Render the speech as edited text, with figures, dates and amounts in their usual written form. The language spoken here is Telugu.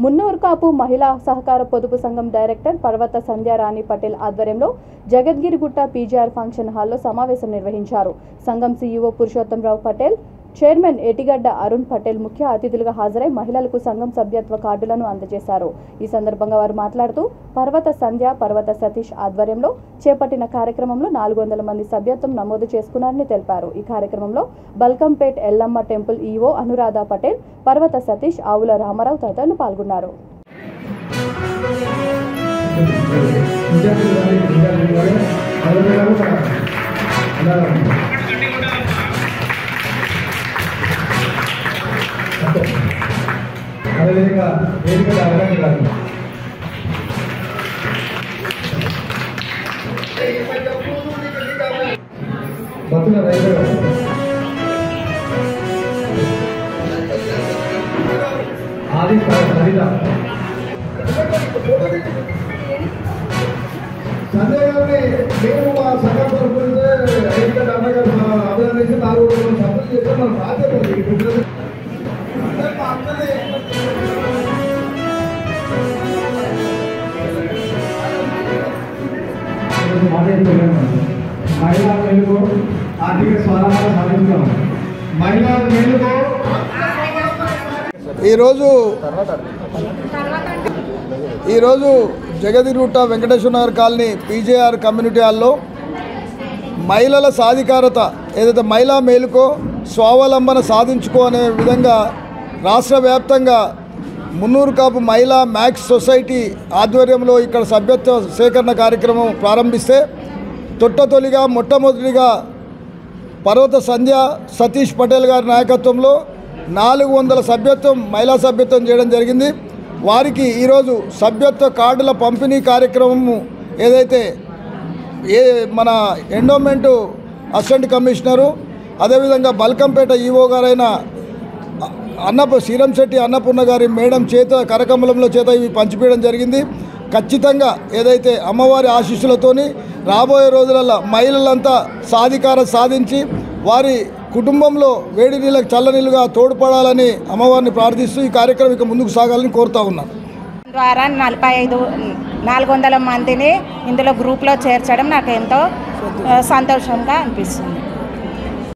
మున్నూరు కాపు మహిళా సహకార పొదుపు సంఘం డైరెక్టర్ పర్వత సంధ్య రాణి పటేల్ ఆధ్వర్యంలో జగద్గిరిగుట్ట పీజీఆర్ ఫంక్షన్ హాల్లో సమావేశం నిర్వహించారు. సంఘం సీఈఓ పురుషోత్తంరావు పటేల్, చైర్మన్ ఏటిగడ్డ అరుణ్ పటేల్ ముఖ్య అతిథులుగా హాజరై మహిళలకు సంఘం సభ్యత్వ కార్డులను అందజేశారు. ఈ సందర్భంగా వారు మాట్లాడుతూ పర్వత సంధ్య, పర్వత సతీష్ ఆధ్వర్యంలో చేపట్టిన కార్యక్రమంలో 400 మంది సభ్యత్వం నమోదు చేసుకున్నారని తెలిపారు. ఈ కార్యక్రమంలో బల్కంపేట్ ఎల్లమ్మ టెంపుల్ ఈవో అనురాధ పటేల్, పర్వత సతీష్, ఆవుల రామారావు తదితరులు పాల్గొన్నారు. అదేవిధంగా వేదికగా అవగాహన కాదు బతుల రైతులు ఆది హరిత సంజయ్ గారిని మేము మా సంఘం తరఫున వేదికగా అన్నగారు అభినందించి 4 సభ్యులు చేస్తే మనం బాధ్యత మహిళా మేలుకు ఆర్థిక స్వావలంబన సాధించాం. మహిళా మేలుకు ఈరోజు Jagadigutta Venkateswara Nagar colony PJR community హాల్లో మహిళల సాధికారత ఏదైతే మహిళా మేలుకో స్వావలంబన సాధించుకో అనే విధంగా రాష్ట్ర వ్యాప్తంగా మున్నూరు కాపు మహిళా మ్యాక్స్ సొసైటీ ఆధ్వర్యంలో ఇక్కడ సభ్యత్వ సేకరణ కార్యక్రమం ప్రారంభిస్తే తొట్టతొలిగా మొట్టమొదటిగా పర్వత సంధ్య సతీష్ పటేల్ గారి నాయకత్వంలో 400 సభ్యత్వం మహిళా సభ్యత్వం చేయడం జరిగింది. వారికి ఈరోజు సభ్యత్వ కార్డుల పంపిణీ కార్యక్రమము ఏదైతే మన ఎండోమెంటు అసిస్టెంట్ కమిషనరు అదేవిధంగా బల్కంపేట ఈవో గారైన శ్రీరంశెట్టి అన్నపూర్ణ గారి మేడం చేత కరకమలంలో చేత ఇవి పంచిపేయడం జరిగింది. ఖచ్చితంగా ఏదైతే అమ్మవారి ఆశీస్సులతోని రాబోయే రోజులలో మహిళలంతా సాధికారత సాధించి వారి కుటుంబంలో వేడి నీళ్ళకు చల్లనీళ్ళుగా తోడ్పడాలని అమ్మవారిని ప్రార్థిస్తూ ఈ కార్యక్రమం ఇక ముందుకు సాగాలని కోరుతా ఉన్నాను. ద్వారా 400 మందిని ఇందులో గ్రూప్లో చేర్చడం నాకు ఎంతో సంతోషంగా అనిపిస్తుంది.